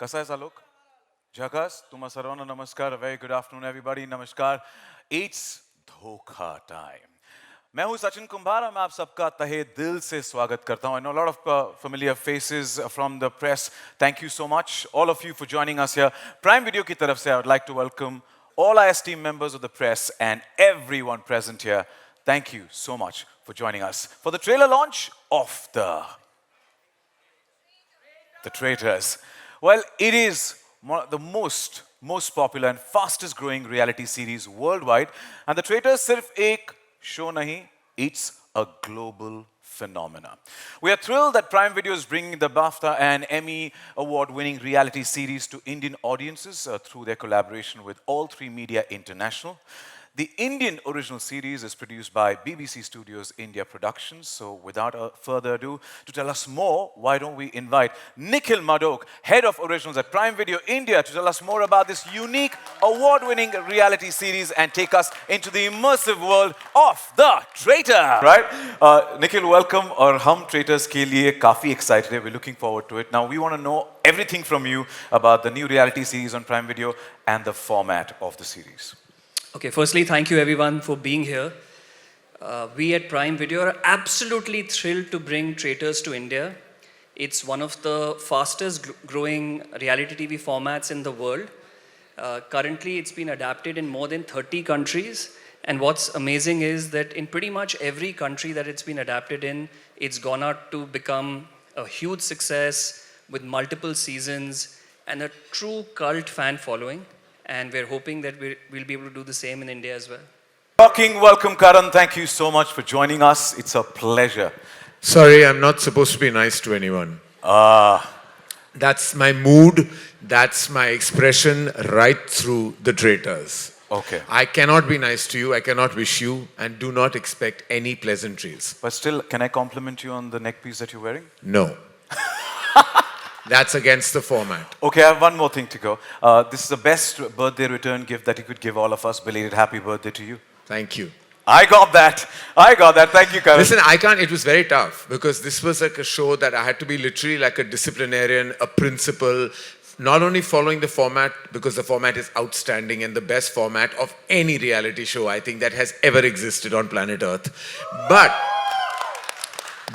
कसा आहे लोक? झकास. तुम्हा सर्वांना नमस्कार. Very good afternoon everybody. नमस्कार. इट्स धोखा टाइम. मैं हूं सचिन कुंभार. मैं आप सबका तहे दिल से स्वागत करता हूं. I know a lot of familiar faces from the press. Thank you so much, all of you, for joining us here. Prime Video की तरफ से I would like to welcome all our esteemed members of the press and everyone present here. Thank you so much for joining us for the trailer launch of The Traitors. Well, it is one of the most popular and fastest growing reality series worldwide. And The Traitors सिर्फ एक show नहीं, it's a global phenomena. We are thrilled that Prime Video is bringing the BAFTA and Emmy award-winning reality series to Indian audiences through their collaboration with All3 Media International. The Indian original series is produced by BBC Studios India Productions. So without further ado, to tell us more, why don't we invite Nikhil Madok, Head of Originals at Prime Video India, to tell us more about this unique, award-winning reality series and take us into the immersive world of The Traitor. Right? Nikhil, welcome. और हम Traitors के लिए काफी excited हैं. We're looking forward to it. Now we want to know everything from you about the new reality series on Prime Video and the format of the series. Okay, firstly, thank you everyone for being here. We at Prime Video are absolutely thrilled to bring Traitors to India. It's one of the fastest growing reality TV formats in the world. Currently, it's been adapted in more than 30 countries. And what's amazing is that in pretty much every country that it's been adapted in, it's gone out to become a huge success with multiple seasons and a true cult fan following. And we're hoping that we'll be able to do the same in India as well. Rocking, welcome Karan. Thank you so much for joining us. It's a pleasure. Sorry, I'm not supposed to be nice to anyone. That's my mood. That's my expression right through The Traitors. Okay. I cannot be nice to you. I cannot wish you. And do not expect any pleasantries. But still, can I compliment you on the neck piece that you're wearing? No. That's against the format. Okay, I have one more thing to go. This is the best birthday return gift that you could give all of us. Belated happy birthday to you. Thank you. I got that. Thank you, Karan. Listen, I can't. It was very tough because this was like a show that I had to be literally like a disciplinarian, a principal, not only following the format because the format is outstanding and the best format of any reality show I think that has ever existed on planet Earth.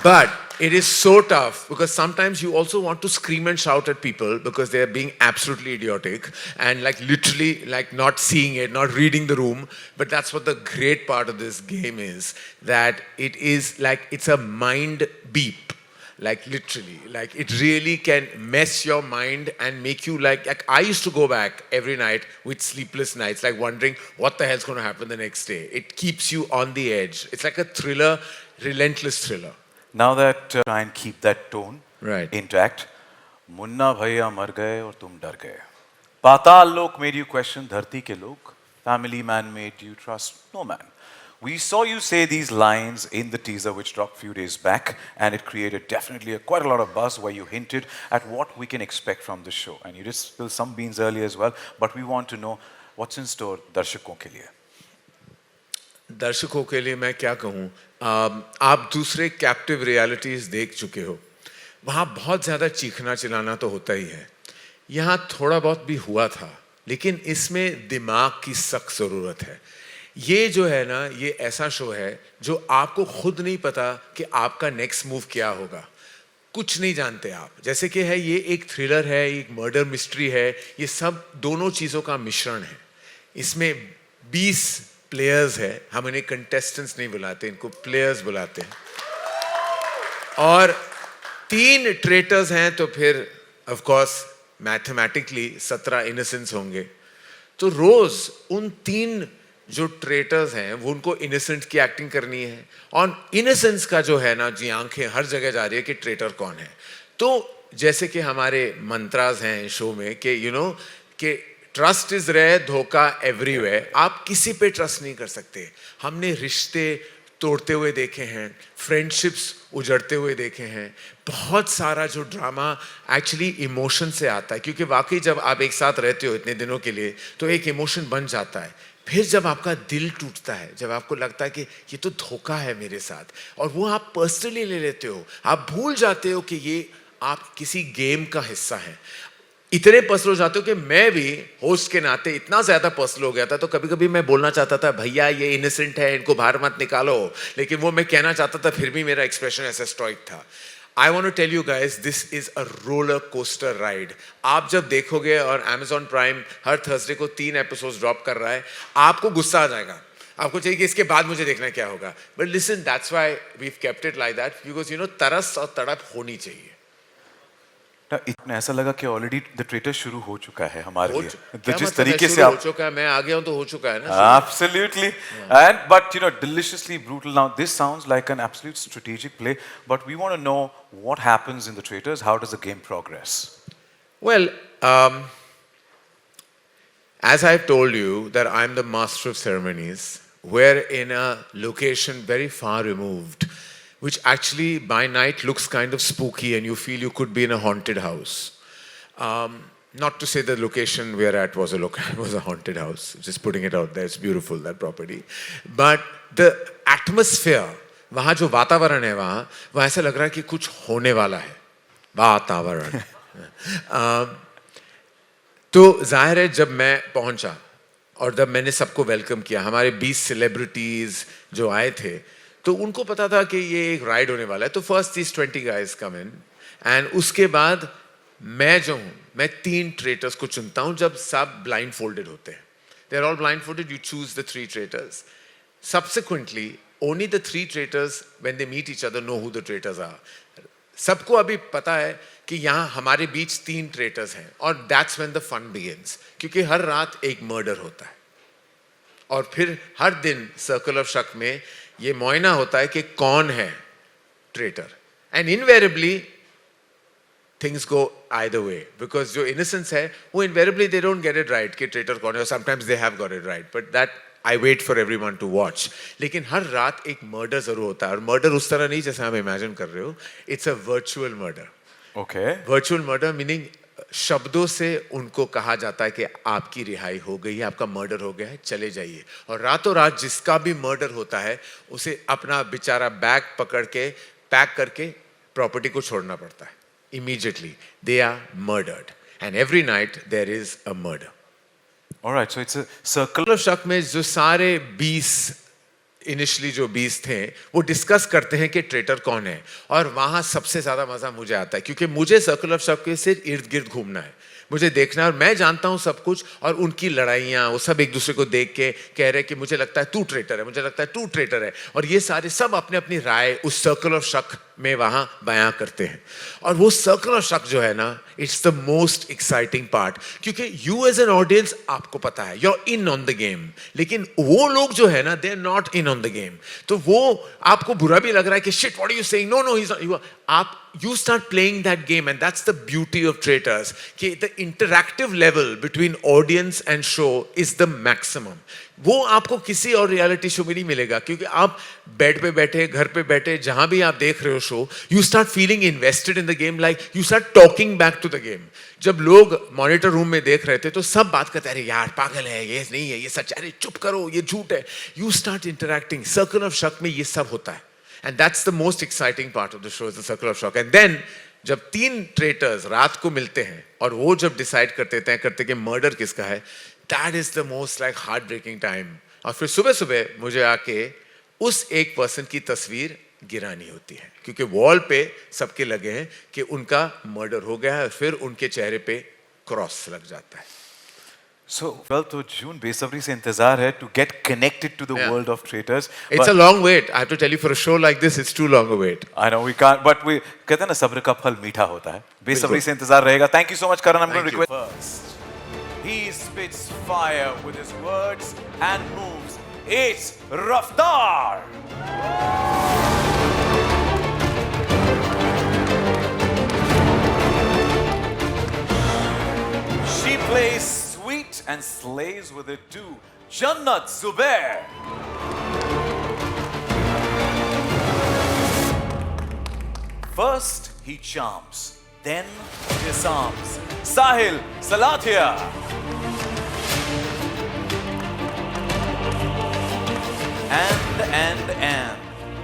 But it is so tough because sometimes you also want to scream and shout at people because they're being absolutely idiotic and like literally like not seeing it, not reading the room. But that's what the great part of this game is, that it is like it's a mind beep. Like literally, like it really can mess your mind and make you like I used to go back every night with sleepless nights, like wondering what the hell's going to happen the next day. It keeps you on the edge. It's like a thriller, relentless thriller. Now that try and keep that tone intact. Munna भैया मर गए और तुम डर गए. पाताल लोक made you question धरती के लोग. Family Man made you trust no man. We saw you say these lines in the teaser which dropped a few days back, and it created definitely quite a lot of buzz where you hinted at what we can expect from the show. And you did spill some beans earlier as well, but we want to know what's in store दर्शकों के लिए. दर्शकों के लिए मैं क्या कहूँ, आप दूसरे कैप्टिव रियलिटीज देख चुके हो, वहाँ बहुत ज़्यादा चीखना चिल्लाना तो होता ही है. यहाँ थोड़ा बहुत भी हुआ था, लेकिन इसमें दिमाग की सख्त ज़रूरत है. ये जो है ना, ये ऐसा शो है जो आपको खुद नहीं पता कि आपका नेक्स्ट मूव क्या होगा. कुछ नहीं जानते आप. जैसे कि है ये एक थ्रिलर है, एक मर्डर मिस्ट्री है, ये सब दोनों चीज़ों का मिश्रण है. इसमें 20 प्लेयर्स है. हम इन्हें कंटेस्टेंट्स नहीं बुलाते, इनको प्लेयर्स बुलाते हैं. और 3 ट्रेटर्स हैं तो फिर ऑफ कोर्स मैथमेटिकली 17 इनोसेंट्स होंगे. तो रोज उन 3 जो ट्रेटर्स हैं वो उनको इनोसेंट की एक्टिंग करनी है. और इनोसेंस का जो है ना, जी आंखें हर जगह जा रही है कि ट्रेटर कौन है. तो जैसे कि हमारे मंत्रास हैं शो में कि यू नो कि ट्रस्ट इज रेयर, धोखा एवरीवेयर. आप किसी पे ट्रस्ट नहीं कर सकते. हमने रिश्ते तोड़ते हुए देखे हैं, फ्रेंडशिप्स उजड़ते हुए देखे हैं. बहुत सारा जो ड्रामा एक्चुअली इमोशन से आता है, क्योंकि वाकई जब आप एक साथ रहते हो इतने दिनों के लिए तो एक इमोशन बन जाता है. फिर जब आपका दिल टूटता है, जब आपको लगता है कि ये तो धोखा है मेरे साथ, और वो आप पर्सनली ले लेते हो, आप भूल जाते हो कि ये आप किसी गेम का हिस्सा है. इतने पर्सनल हो जाते हो कि मैं भी होस्ट के नाते इतना ज्यादा पर्सनल हो गया था, तो कभी कभी मैं बोलना चाहता था भैया ये इनोसेंट है, इनको बाहर मत निकालो, लेकिन वो मैं कहना चाहता था, फिर भी मेरा एक्सप्रेशन ऐसा स्टॉइक था. I want to tell you guys, this is a roller coaster ride. आप जब देखोगे, और Amazon Prime हर थर्सडे को 3 एपिसोड्स ड्रॉप कर रहा है, आपको गुस्सा आ जाएगा, आपको चाहिए कि इसके बाद मुझे देखना क्या होगा. But listen, that's why we've kept it like that, because you know तरस और तड़प होनी चाहिए. ना इतना ऐसा लगा कि ऑलरेडी द ट्रेटर शुरू हो चुका है हमारे लिए. क्या तो जिस मतलब है, तरीके से शुरू हो आप चुका है, मैं आ गया हूं तो हो चुका है ना. absolutely and but you know deliciously brutal. Now this sounds like an absolute strategic play, but we want to know what happens in the traitors. How does the game progress? Well, as I've told you that I'm the master of ceremonies, we're in a location very far removed, which actually by night looks kind of spooky and you feel you could be in a haunted house. Not to say the location we're at was a haunted house, just putting it out there. It's beautiful, that property. But the atmosphere, वहाँ जो वातावरण है वहाँ ऐसा लग रहा है कि कुछ होने वाला है. वातावरण. तो जाहिर है जब मैं पहुंचा और जब मैंने सबको वेलकम किया, हमारे 20 सेलिब्रिटीज जो आए थे, तो उनको पता था कि ये एक राइड होने वाला है. तो first these 20 guys come in, and उसके बाद मैं जो हूँ, मैं 3 ट्रेटर्स को चुनता हूँ जब सब ब्लाइंड फोल्डेड होते हैं. They are all blindfolded. You choose the 3 traitors. Subsequently, only the 3 traitors, when they meet each other, know who the traitors are. सबको अभी पता है कि यहाँ हमारे बीच 3 ट्रेटर्स हैं, और that's when the fun begins. क्योंकि हर रात एक मर्डर होता है, और फिर हर दिन सर्कल ऑफ शक में ये मुआयना होता है कि कौन है traitor. And invariably things go either way, because जो इनोसेंस है वो invariably they don't get it right कि ट्रेटर कौन है. Sometimes they have got it right, but that I wait for everyone to watch. लेकिन हर रात एक मर्डर जरूर होता है, और मर्डर उस तरह नहीं जैसे आप इमेजिन कर रहे हो. It's a virtual murder. Okay. Virtual murder meaning शब्दों से उनको कहा जाता है कि आपकी रिहाई हो गई है, आपका मर्डर हो गया है, चले जाइए. और रातों रात जिसका भी मर्डर होता है उसे अपना बेचारा बैग पकड़ के पैक करके प्रॉपर्टी को छोड़ना पड़ता है. Immediately they are murdered, and every night there is a murder. All right, so it's a circle. Circle of शक में जो सारे 20 इनिशियली जो 20 थे वो डिस्कस करते हैं कि ट्रेटर कौन है. और वहां सबसे ज्यादा मजा मुझे आता है, क्योंकि मुझे सर्कल ऑफ शक के सिर्फ इर्द गिर्द घूमना है, मुझे देखना है, और मैं जानता हूं सब कुछ. और उनकी लड़ाइयां, वो सब एक दूसरे को देख के कह रहे हैं कि मुझे लगता है तू ट्रेटर है, मुझे लगता है तू ट्रेटर है. और ये सारे सब अपने अपनी राय उस सर्कल ऑफ शक में वहां बयां करते हैं. और वो सर्कल ऑफ शक जो है ना, it's the most exciting part, क्योंकि यू एज एन ऑडियंस आपको पता है you are in on the game, लेकिन वो लोग जो है ना, they are not in on the game. तो वो आपको बुरा भी लग रहा है कि shit what are you saying, no no he is not. आप you start playing that game, and that's the beauty of traitors, कि the interactive level between audience and show is the maximum. वो आपको किसी और reality show में नहीं मिलेगा, क्योंकि आप बेड पे बैठे, घर पे बैठे, जहां भी आप देख रहे हो show, you start feeling invested in the game, like you start talking back to the game. जब लोग मॉनिटर रूम में देख रहे थे तो सब बात करते, अरे यार पागल है, ये नहीं है, ये सच, अरे चुप करो, ये झूठ है. You start interacting. Circle of शक में ये सब होता है. And that's the most exciting part of the show, is the circle of shock. And then जब 3 ट्रेटर्स रात को मिलते हैं और वो जब डिसाइड करते तय करते कि मर्डर किसका है, that is the most like heartbreaking time. और फिर सुबह सुबह मुझे आके उस एक पर्सन की तस्वीर गिरानी होती है, क्योंकि वॉल पे सबके लगे हैं कि उनका मर्डर हो गया है, फिर उनके चेहरे पे क्रॉस लग जाता है. So, well, तो जून बेसब्री से इंतजार है to get connected to the world of traitors. It's a long wait. I have to tell you, for a show like this, it's too long a wait. I know we can't, but we कहते हैं ना सब्र का फल मीठा होता है. बेसब्री से इंतजार रहेगा. Thank you so much, Karan. I'm going to request first. He spits fire with his words and moves. It's Raftar. She plays sweet and slays with it too. Jannat Zubair. First he charms, then disarms. Sahil Salathia. And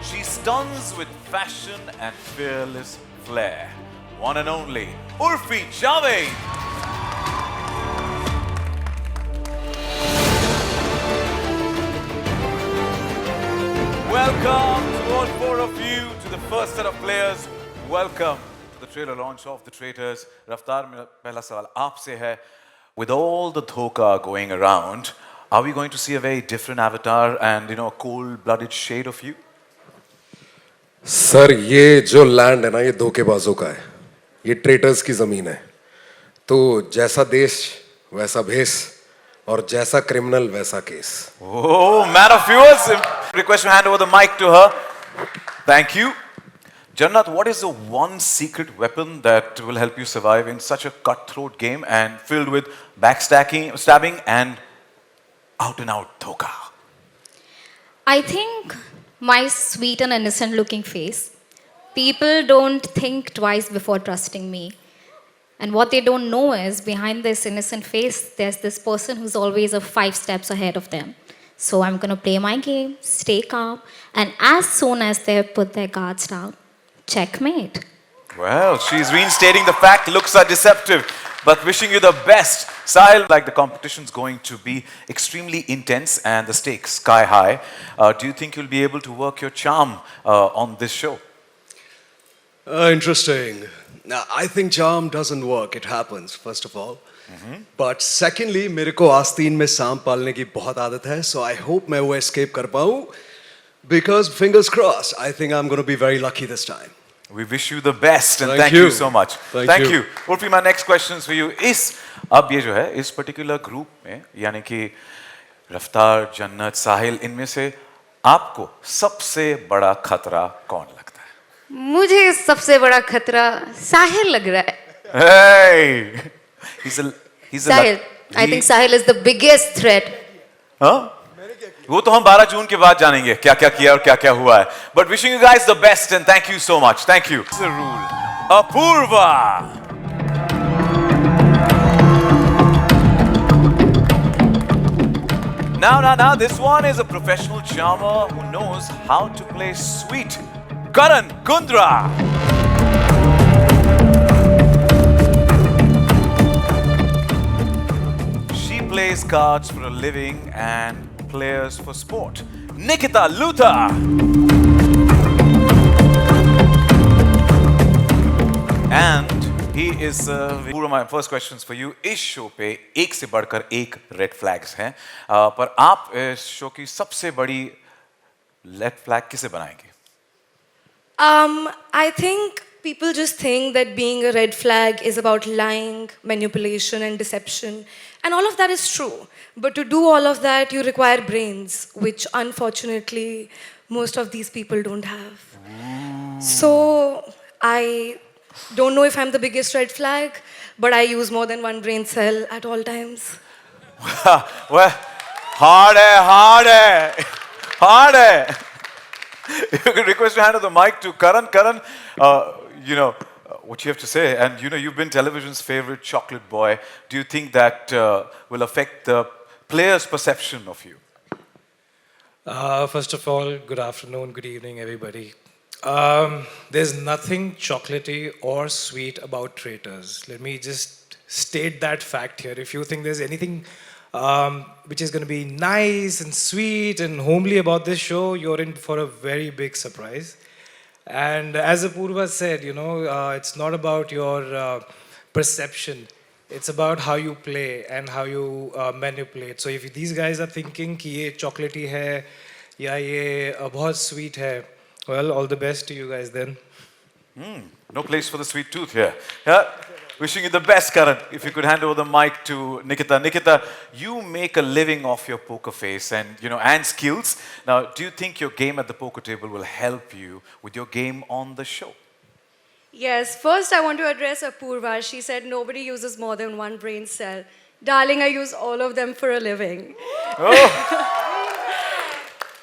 she stuns with fashion and fearless flair. One and only Urfi Javed. Welcome to all four of you to the first set of players. Welcome to the trailer launch of The Traitors. Raftar, मेरा पहला सवाल आपसे है. With all the dhoka going around, are we going to see a very different avatar and a cold-blooded shade of you? Sir ये जो land है ना, ये धोखेबाजों का है. ये ट्रेटर्स की जमीन है. तो जैसा देश वैसा भेस और जैसा क्रिमिनल वैसा case. Oh, man of yours. Request to hand over the mic to her. Thank you. Jannat, what is the one secret weapon that will help you survive in such a cutthroat game and filled with backstabbing and out-and-out dhoka? I think my sweet and innocent looking face. People don't think twice before trusting me. And what they don't know is behind this innocent face, there's this person who's always 5 steps ahead of them. So I'm going to play my game, stay calm, and as soon as they put their guards down, checkmate. Well, she's reinstating the fact looks are deceptive, but wishing you the best. Sahil, like the competition's going to be extremely intense and the stakes sky high. Do you think you'll be able to work your charm on this show? Interesting. Now, I think charm doesn't work. It happens, first of all. But secondly, मेरे को आस्तीन में सांप पालने की बहुत आदत है, so I hope मैं वो escape कर पाऊँ. Because fingers crossed, I think I'm going to be very lucky this time. We wish you the best and Thank thank you you. so much. Thank you. Urfi, my next question is for you. अब ये जो है इस particular group में यानी कि रफ्तार, जन्नत, साहिल, इनमें से आपको सबसे बड़ा खतरा कौन लगता है? मुझे सबसे बड़ा खतरा साहिल लग रहा है. Hey, he's a Sahil. I think Sahil is the biggest threat. हाँ? वो तो हम 12 जून के बाद जानेंगे क्या क्या किया और क्या क्या हुआ है. But wishing you guys the best and thank you so much. Thank you. The rule. Apurva. Now, this one is a professional charmer who knows how to play sweet. Karan Kundra. She plays cards for a living and players for sport. Nikita Luther. And he is Pura, my first questions for you. इस show पे एक से बढ़कर एक red flags हैं, पर आप इस शो की सबसे बड़ी रेड फ्लैग किसे बनाएंगे? I think people just think that being a red flag is about lying, manipulation, and deception. And all of that is true. But to do all of that, you require brains, which unfortunately most of these people don't have. So I don't know if I'm the biggest red flag, but I use more than one brain cell at all times. Well, hard hai. If you could request to hand over the mic to Karan. Karan, what you have to say, and you've been television's favorite chocolate boy. Do you think that will affect the players' perception of you? First of all, good afternoon, good evening, everybody. There's nothing chocolatey or sweet about Traitors. Let me just state that fact here. If you think there's anything which is going to be nice and sweet and homely about this show, you're in for a very big surprise. And as Apurva said, it's not about your perception. It's about how you play and how you manipulate. So if these guys are thinking कि ये chocolatey है या ये बहुत sweet है, well, all the best to you guys then. No place for the sweet tooth here. Yeah. Wishing you the best, Karan. If you could hand over the mic to Nikita. Nikita, you make a living off your poker face and and skills. Now, do you think your game at the poker table will help you with your game on the show? Yes, first I want to address Apurva. She said nobody uses more than one brain cell. Darling, I use all of them for a living.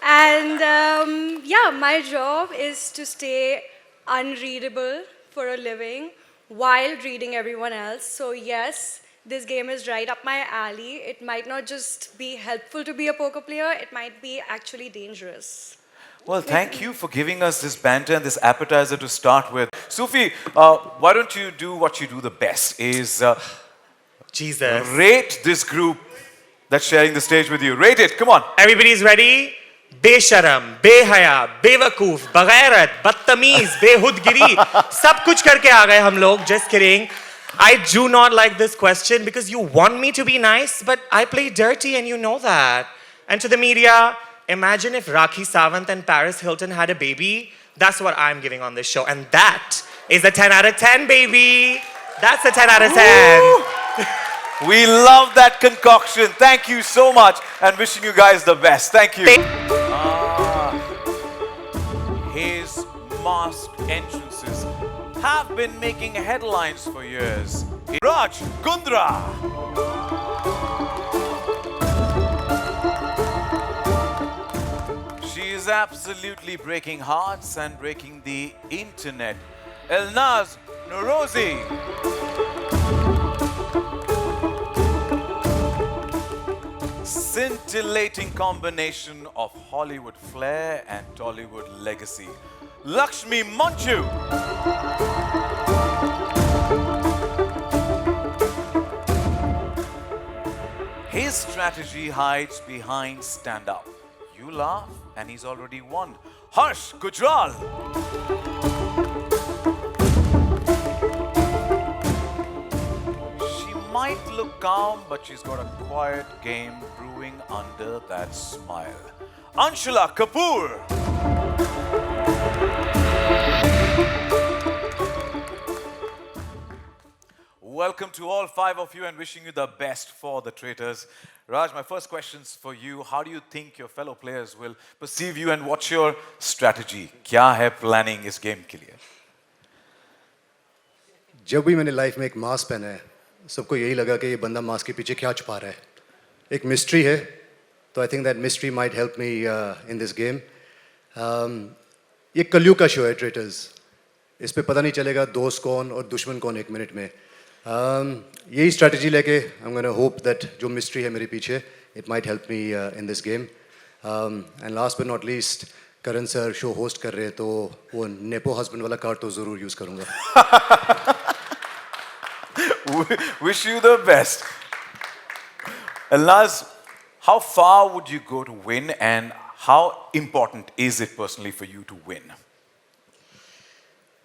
And my job is to stay unreadable for a living while reading everyone else. So yes, this game is right up my alley. It might not just be helpful to be a poker player, it might be actually dangerous. Well, thank you for giving us this banter and this appetizer to start with. Sufi, why don't you do what you do the best, is Jesus. rate this group that's sharing the stage with you. Rate it, come on. Everybody's ready? बेशरम, बेहया, बेवकूफ, बगैरत, बदतमीज, बेहुदगिरी, सब कुछ करके आ गए हम लोग. Just kidding. I do not like this question because you want me to be nice, but I play dirty and you know that. And to the media, imagine if Rakhi Sawant and Paris Hilton had a baby. That's what I'm giving on this show. And that is a 10 out of 10, baby. That's a 10 out of 10. We love that concoction. Thank you so much and wishing you guys the best. Thank you. His masked entrances have been making headlines for years. Raj Kundra. She is absolutely breaking hearts and breaking the internet. Elnaz Norozi. Scintillating combination of Hollywood flair and Tollywood legacy. Lakshmi Manchu. His strategy hides behind stand up. You laugh and he's already won. Harsh Gujral. She might look calm, but she's got a quiet game brewing under that smile. Anshula Kapoor. Welcome to all five of you and wishing you the best for the Traitors. Raj, my first question's for you. How do you think your fellow players will perceive you and what's your strategy? क्या है planning इस game के लिए? जब भी मैंने life में एक मास्क पहना है सबको यही लगा कि ये बंदा मास्क के पीछे क्या छुपा रहा है एक मिस्ट्री है तो I think that mystery might help me in this game ये कलयुग का शो है ट्रेटर्स इस पे पता नहीं चलेगा दोस्त कौन और दुश्मन कौन एक मिनट में यही स्ट्रैटेजी लेके I am gonna hope that जो मिस्ट्री है मेरे पीछे it might help me in this game and last but not least Karan sir show host कर रहे हैं तो वो नेपो हस्बैंड वाला कार्ड तो ज़रूर यूज़ करूँगा Wish you the best. Elnaz, how far would you go to win and how important is it personally for you to win?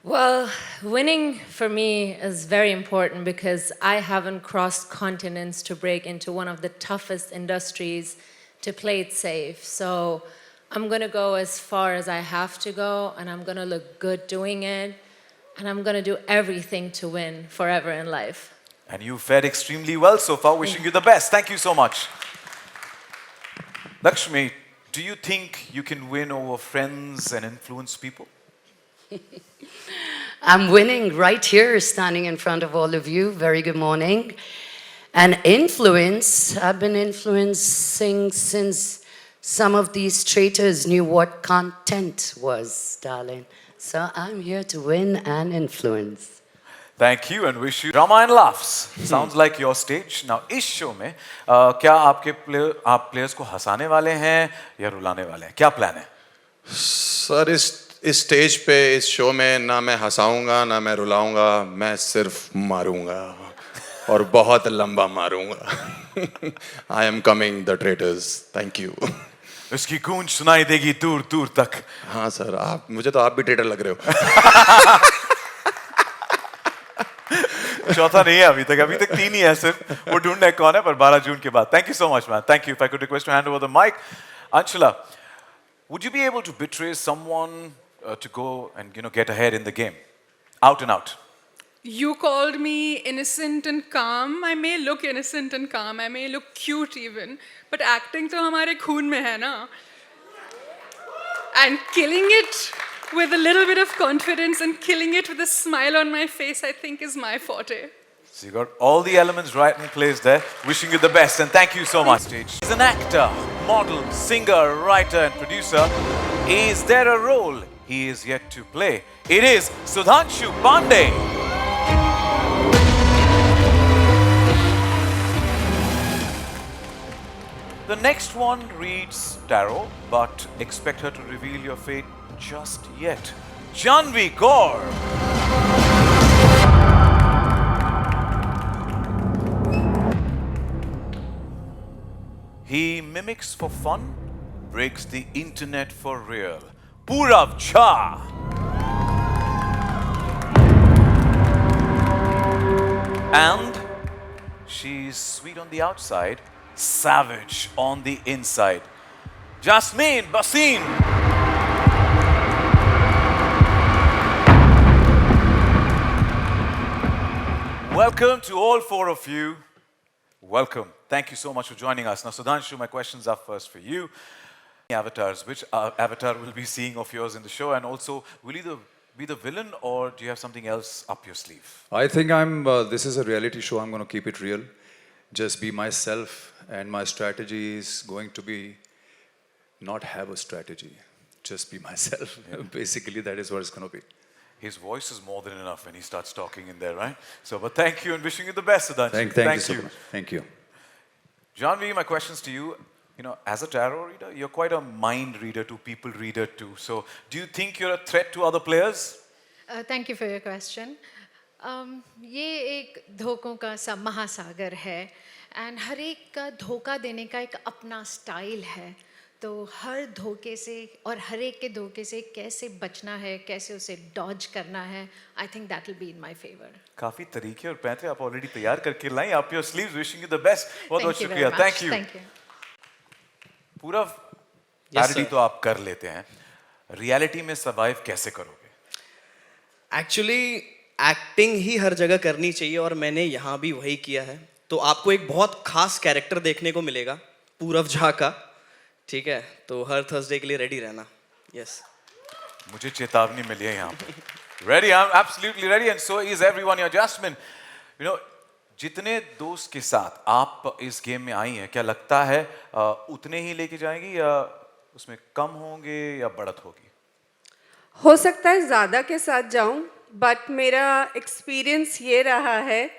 Well, winning for me is very important because I haven't crossed continents to break into one of the toughest industries to play it safe. So I'm going to go as far as I have to go and I'm going to look good doing it and I'm going to do everything to win forever in life. And you fared extremely well so far. Wishing you the best. Thank you so much. Lakshmi, do you think you can win over friends and influence people? I'm winning right here, standing in front of all of you. Very good morning. And influence, I've been influencing since some of these traitors knew what content was, darling. So I'm here to win and influence. Thank you and wish you drama and laughs. Sounds like your stage. Now, इस show में क्या आप players को हंसाने वाले हैं या रुलाने वाले हैं? क्या प्लान है? सर इस स्टेज पे इस शो में ना मैं हंसाऊंगा ना मैं रुलाऊंगा मैं सिर्फ मारूंगा और बहुत लंबा मारूंगा I am coming the traitors thank you इसकी गूंज सुनाई देगी दूर दूर तक हाँ सर आप मुझे तो आप भी ट्रेटर लग रहे हो चौथा नहीं है अभी तक 3 ही है सिर्फ वो ढूंढने कौन है पर 12 जून के बाद thank you so much man thank you if I could request to hand over the mic Anshula, would you be able to betray someone to go and get ahead in the game out and out? You called me innocent and calm. I may look innocent and calm. I may look cute even. But acting to हमारे खून में है ना. And killing it with a little bit of confidence and killing it with a smile on my face, I think is my forte. So you got all the elements right in place there. Wishing you the best and thank you so much. He's an actor, model, singer, writer and producer. Is there a role he is yet to play? It is Sudhanshu Pandey. The next one reads tarot, but expect her to reveal your fate just yet. Janvi Kaur. He mimics for fun, breaks the internet for real. Purav Jha. And she's sweet on the outside, savage on the inside. Jasmine Basin. Welcome to all four of you. Welcome. Thank you so much for joining us. Now, Sudhanshu, my questions are first for you. Avatars, which avatar will be seeing of yours in the show? And also, will you be the villain or do you have something else up your sleeve? I think this is a reality show. I'm going to keep it real. Just be myself. And my strategy is going to be not have a strategy. Just be myself. Yeah. Basically, that is what it's going to be. His voice is more than enough when he starts talking in there, right? So, but thank you and wishing you the best, Sudhanshu. Thank you so much. Thank you. Janvi, my questions to you. You know, as a tarot reader, you're quite a mind reader to people reader too. So, do you think you're a threat to other players? Thank you for your question. ये एक धोखों का महासागर है and हर एक का धोखा देने का एक अपना स्टाइल है. तो हर धोखे से और हर एक के धोखे से कैसे बचना है, कैसे उसे डॉज करना है, I think that will be in my favor. काफी तरीके और पैंतरे आप ऑलरेडी तैयार करके लाई. Up your sleeves, wishing you the best. बहुत बहुत शुक्रिया. Thank you. Thank you. पूरा पैरोडी तो आप कर लेते हैं. रियलिटी में सर्वाइव कैसे करोगे? एक्चुअली एक्टिंग ही हर जगह करनी चाहिए और मैंने यहाँ भी वही किया है. तो आपको एक बहुत खास कैरेक्टर देखने को मिलेगा पूरव झा का. ठीक है, तो हर थर्सडे के लिए रेडी रहना. यस. मुझे चेतावनी मिली है यहाँ पे. Ready, I'm absolutely ready, and so is everyone here. Jasmine, you know, जितने दोस्त के साथ आप इस गेम में आई हैं, क्या लगता है उतने ही लेके जाएंगी या उसमें कम होंगे या बढ़त होगी? हो सकता है ज़्यादा के साथ जाऊं, बट मेरा एक्सपीरियंस ये रहा है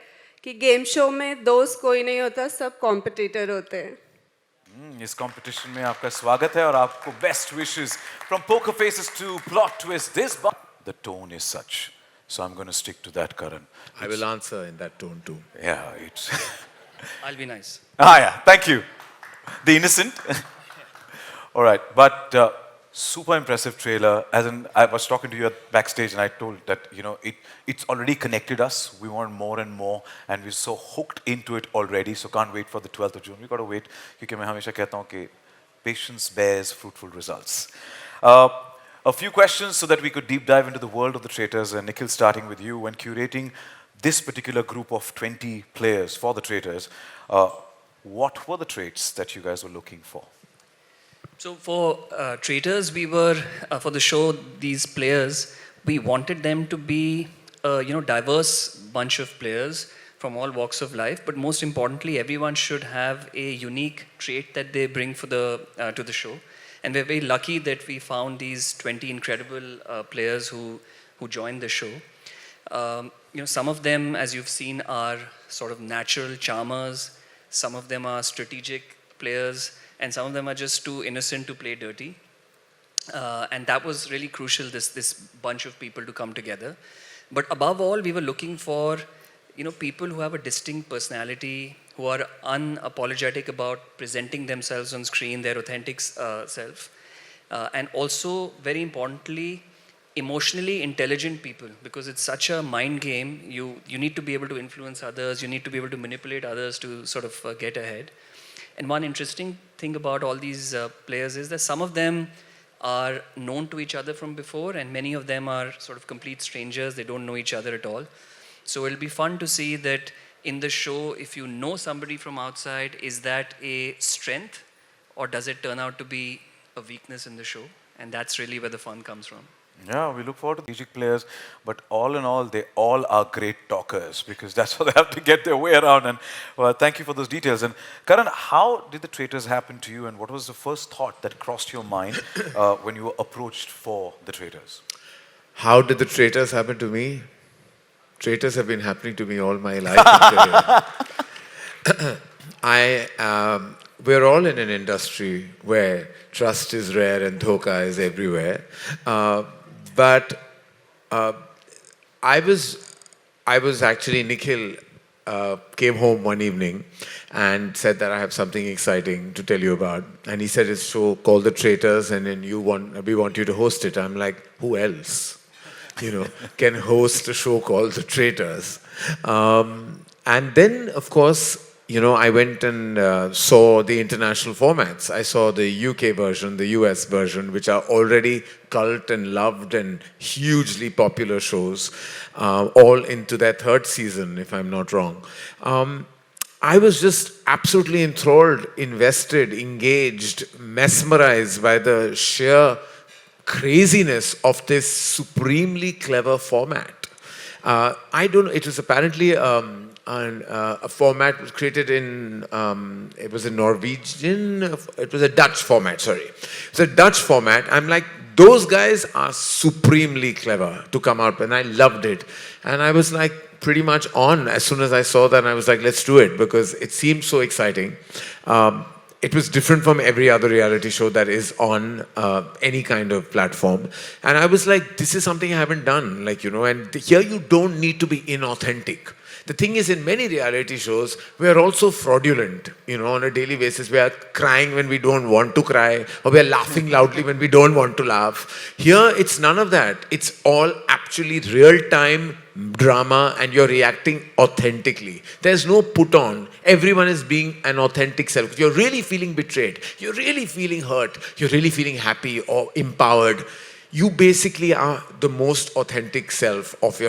कि गेम शो में दोस्त कोई नहीं होता, सब कॉम्पिटिटर होते हैं. इस कंपटीशन में आपका स्वागत है और आपको best wishes from poker faces to plot twist. This the tone is such, so I'm going to stick to that, Karan. I will answer in that tone too. Yeah, it's I'll be nice. Yeah, thank you. The innocent. All right, but super impressive trailer. As in, I was talking to you backstage and I told that, you know, it's already connected us. We want more and more and we're so hooked into it already. So can't wait for the 12th of June. We got to wait because मैं हमेशा कहता हूँ कि patience bears fruitful results. A few questions so that we could deep dive into the world of the traitors. And Nikhil, starting with you, when curating this particular group of 20 players for the traitors, what were the traits that you guys were looking for? So for traitors, we were, for the show, these players, we wanted them to be a diverse bunch of players from all walks of life, but most importantly, everyone should have a unique trait that they bring for to the show. And we're very lucky that we found these 20 incredible players who joined the show. Some of them, as you've seen, are sort of natural charmers. Some of them are strategic players, and some of them are just too innocent to play dirty. And that was really crucial, this bunch of people to come together. But above all, we were looking for people who have a distinct personality, who are unapologetic about presenting themselves on screen, their authentic self. And also, very importantly, emotionally intelligent people, because it's such a mind game. You need to be able to influence others, you need to be able to manipulate others to sort of get ahead. And one interesting thing about all these players is that some of them are known to each other from before, and many of them are sort of complete strangers. They don't know each other at all. So it'll be fun to see that in the show, if you know somebody from outside, is that a strength or does it turn out to be a weakness in the show? And that's really where the fun comes from. Yeah, we look forward to strategic players, but all in all, they all are great talkers because that's how they have to get their way around. And well, thank you for those details. And Karan, how did the traitors happen to you, and what was the first thought that crossed your mind when you were approached for the traitors? How did the traitors happen to me? Traitors have been happening to me all my life. We're all in an industry where trust is rare and dhoka is everywhere. But I was actually, Nikhil came home one evening and said that I have something exciting to tell you about. And he said, it's a show called The Traitors, and then we want you to host it. I'm like, who else, can host a show called The Traitors? And then, of course, I went and saw the international formats. I saw the UK version, the US version, which are already cult and loved and hugely popular shows, all into their third season, if I'm not wrong. I was just absolutely enthralled, invested, engaged, mesmerized by the sheer craziness of this supremely clever format. I don't know, it was apparently a format was created in, it was a Norwegian, it was a Dutch format, sorry. It was a Dutch format. I'm like, those guys are supremely clever to come out, and I loved it. And I was like pretty much on as soon as I saw that, and I was like, let's do it, because it seemed so exciting. It was different from every other reality show that is on any kind of platform. And I was like, this is something I haven't done, and here you don't need to be inauthentic. The thing is, in many reality shows, we are also fraudulent, on a daily basis. We are crying when we don't want to cry, or we are laughing loudly when we don't want to laugh. Here, it's none of that. It's all actually real-time drama, and you're reacting authentically. There's no put on. Everyone is being an authentic self. You're really feeling betrayed. You're really feeling hurt. You're really feeling happy or empowered. You basically are the most authentic self of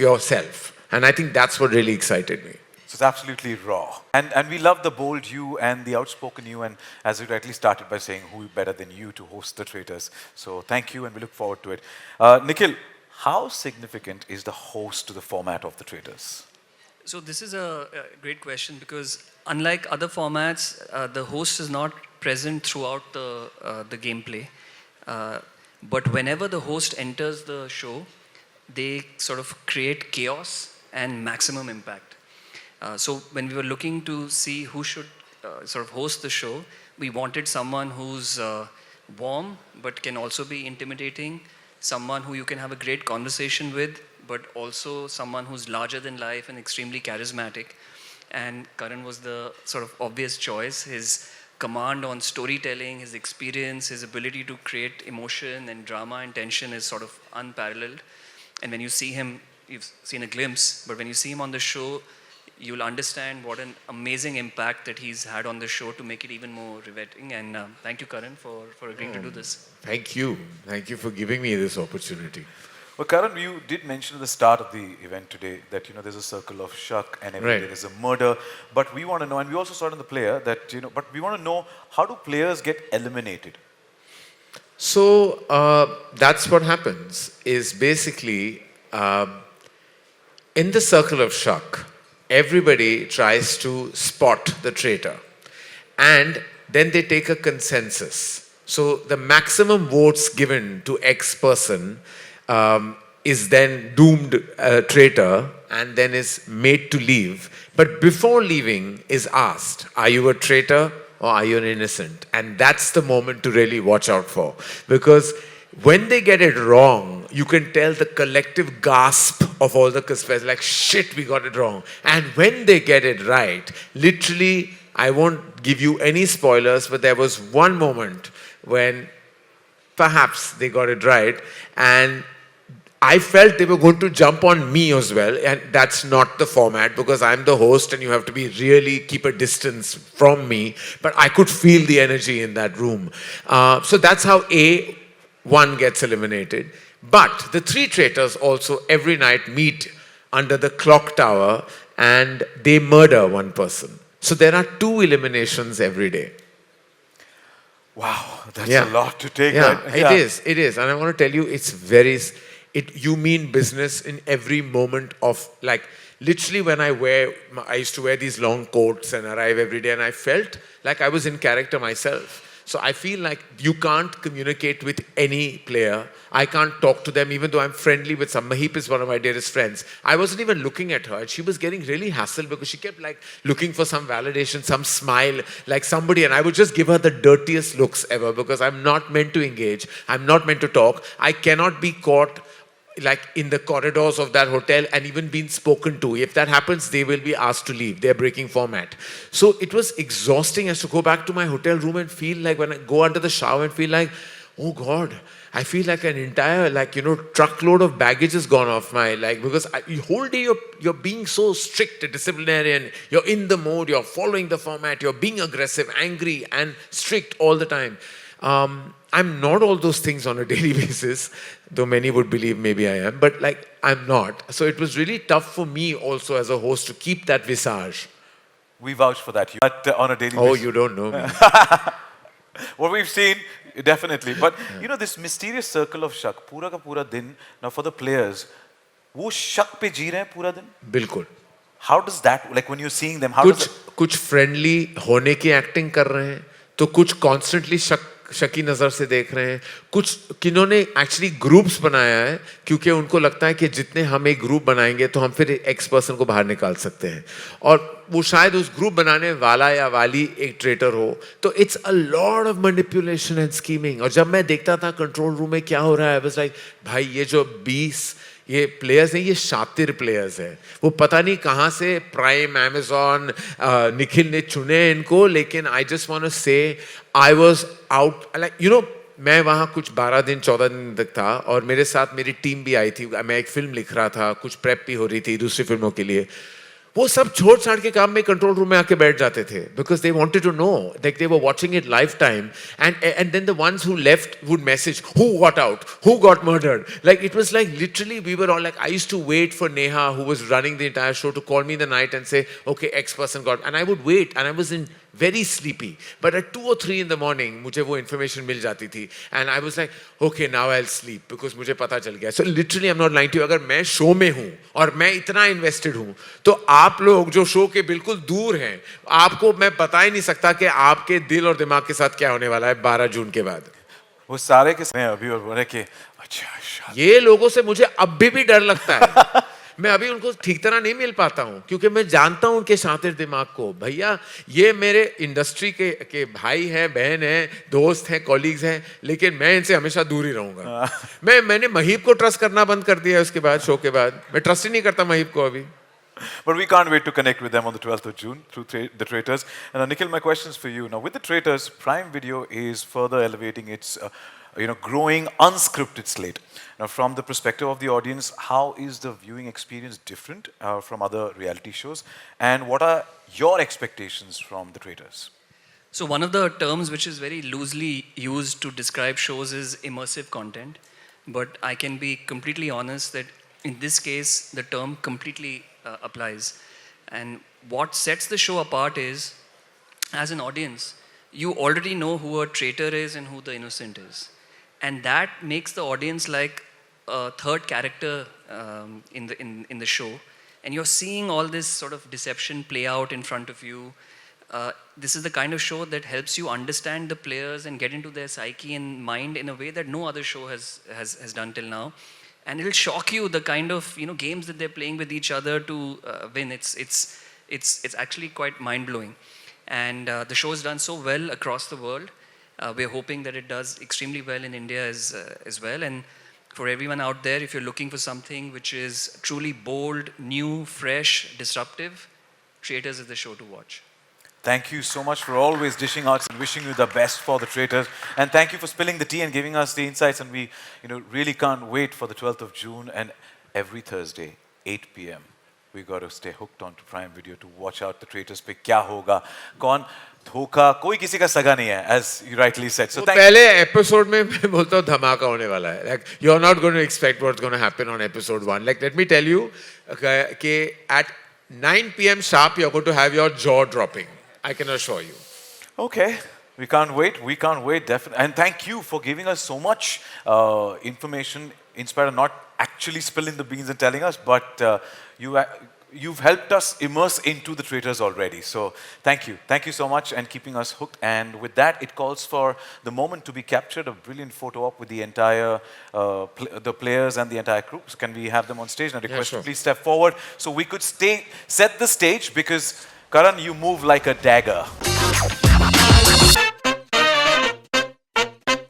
yourself. And I think that's what really excited me. So it's absolutely raw. And we love the bold you and the outspoken you, and as you rightly started by saying, who better than you to host The Traitors. So thank you, and we look forward to it. Nikhil, how significant is the host to the format of The Traitors? So this is a great question, because unlike other formats, the host is not present throughout the gameplay. But whenever the host enters the show, they sort of create chaos and maximum impact. So when we were looking to see who should sort of host the show, we wanted someone who's warm but can also be intimidating, someone who you can have a great conversation with, but also someone who's larger than life and extremely charismatic. And Karan was the sort of obvious choice. His command on storytelling, his experience, his ability to create emotion and drama and tension is sort of unparalleled. And when you see him, you've seen a glimpse, but when you see him on the show, you'll understand what an amazing impact that he's had on the show to make it even more riveting. And thank you, Karan, for agreeing to do this. Thank you. Thank you for giving me this opportunity. Well, Karan, you did mention at the start of the event today that, there's a circle of shuck and every day there's a murder. But we want to know, and we also saw it in the player, that, but we want to know, how do players get eliminated? So that's what happens, is basically, in the circle of shuck, everybody tries to spot the traitor. And then they take a consensus. So the maximum votes given to X person is then doomed traitor and then is made to leave. But before leaving is asked, are you a traitor or are you an innocent? And that's the moment to really watch out for. Because when they get it wrong, you can tell the collective gasp of all the conspirators, like, shit, we got it wrong. And when they get it right, literally, I won't give you any spoilers, but there was one moment when perhaps they got it right, and I felt they were going to jump on me as well, and that's not the format, because I'm the host and you have to be really keep a distance from me, but I could feel the energy in that room. So that's how one gets eliminated. But the three traitors also every night meet under the clock tower and they murder one person. So there are 2 eliminations every day. Wow, that's a lot to take. It is. And I want to tell you, you mean business in every moment of, like, literally when I used to wear these long coats and arrive every day, and I felt like I was in character myself. So I feel like you can't communicate with any player. I can't talk to them, even though I'm friendly with some. Mahip is one of my dearest friends. I wasn't even looking at her, and she was getting really hassled because she kept looking for some validation, some smile, like somebody, and I would just give her the dirtiest looks ever because I'm not meant to engage. I'm not meant to talk. I cannot be caught like in the corridors of that hotel and even been spoken to. If that happens, they will be asked to leave. They're breaking format. So it was exhausting as to go back to my hotel room and feel like, when I go under the shower and feel like, oh God, I feel like an entire, like, you know, truckload of baggage has gone off my, like, because the whole day you're being so strict, disciplinarian, you're in the mode, you're following the format, you're being aggressive, angry and strict all the time. I'm not all those things on a daily basis, though many would believe maybe I am, but like I'm not. So it was really tough for me also as a host to keep that visage. We vouch for that. But on a daily Oh, basis. you don't know me. What we've seen, definitely. But you know, this mysterious circle of shak, पूरा का पूरा दिन, now for the players, वो शक पे जी रहे हैं पूरा दिन? बिल्कुल. How does that, like when you're seeing them, how does it? कुछ फ्रेंडली होने की एक्टिंग कर रहे हैं, तो कुछ कॉन्स्टेंटली शकी नज़र से देख रहे हैं, कुछ किन्होंने एक्चुअली ग्रुप्स बनाया है क्योंकि उनको लगता है कि जितने हम एक ग्रुप बनाएंगे तो हम फिर एक्स पर्सन को बाहर निकाल सकते हैं, और वो शायद उस ग्रुप बनाने वाला या वाली एक ट्रेटर हो. तो it's a lot of manipulation and scheming. और जब मैं देखता था कंट्रोल रूम में क्या हो रहा है, बस लाइक भाई ये जो 20 ये प्लेयर्स हैं, ये शातिर प्लेयर्स हैं. वो पता नहीं कहाँ से प्राइम, अमेजॉन, निखिल ने चुने इनको, लेकिन आई जस्ट वांट टू से I was out, like you know, मैं वहाँ कुछ 12 दिन 14 दिन तक था और मेरे साथ मेरी टीम भी आई थी. मैं एक फिल्म लिख रहा था, कुछ प्रेप भी हो रही थी दूसरी फिल्मों के लिए. वो सब छोड़ छाड़ के काम में कंट्रोल रूम में आके बैठ जाते थे because they wanted to know, like they were watching it live time, and then the ones who left would message who got out, who got murdered. Like it was like literally we were all like, I used to wait for Neha who was running the entire show to call me in the night and say okay X person got, and I would wait and I was in very sleepy, but at 2 or 3 in the morning मुझे वो information मिल जाती थी, and I was like okay now I'll sleep because मुझे पता चल गया. So literally I'm not lying to you, अगर मैं शो में हूँ और मैं इतना invested हूँ, तो आप लोग जो शो के बिल्कुल दूर हैं, आपको मैं बता ही नहीं सकता कि आपके दिल और दिमाग के साथ क्या होने वाला है 12 जून के बाद. वो सारे के सारे अभी और बोले कि अच्छा ये लोगों से मुझे अब भी डर लगता है. मैं अभी उनको ठीक तरह नहीं मिल पाता हूँ क्योंकि मैं जानता हूँ उनके शातिर दिमाग को. भैया ये मेरे इंडस्ट्री के भाई हैं, बहन हैं, दोस्त हैं, कॉलीग्स हैं, लेकिन मैं इनसे हमेशा दूर ही रहूंगा. मैंने महीब को ट्रस्ट करना बंद कर दिया उसके बाद, शो के बाद मैं ट्रस्ट ही नहीं करता महीब को अभी. But we can't wait to connect with them on the 12th of June through The Traitors. And Nikhil, my question is for you. Now, with The Traitors, Prime Video is further elevating its growing unscripted slate. Now, from the perspective of the audience, how is the viewing experience different from other reality shows? And what are your expectations from The Traitors? So one of the terms which is very loosely used to describe shows is immersive content. But I can be completely honest that in this case, the term completely applies. And what sets the show apart is, as an audience, you already know who a traitor is and who the innocent is. And that makes the audience like a third character in the show. And you're seeing all this sort of deception play out in front of you. This is the kind of show that helps you understand the players and get into their psyche and mind in a way that no other show has done till now. And it'll shock you the kind of games that they're playing with each other to win. It's actually quite mind blowing. And the show is done so well across the world. We're hoping that it does extremely well in India as well. And for everyone out there, if you're looking for something which is truly bold, new, fresh, disruptive, Traitors is the show to watch. Thank you so much for always dishing out and wishing you the best for The Traitors. And thank you for spilling the tea and giving us the insights. And we really can't wait for the 12th of June and every Thursday, 8 p.m. We got to stay hooked onto Prime Video to watch out The Traitors पे क्या होगा, कौन धोखा, कोई किसी का सगा नहीं है, as you rightly said. So पहले एपिसोड में मैं बोलता हूँ धमाका होने वाला है. Like you're not going to expect what's going to happen on episode 1. Like let me tell you, कि at 9 p.m. sharp you're going to have your jaw dropping. I can assure you. Okay. We can't wait. We can't wait, definitely. And thank you for giving us so much information, in spite of not actually spilling the beans and telling us, but you've helped us immerse into The Traitors already. So thank you. Thank you so much and keeping us hooked. And with that, it calls for the moment to be captured, a brilliant photo op with the entire, the players and the entire crew. So can we have them on stage? And I request you please step forward so we could set the stage because Karan, you move like a dagger.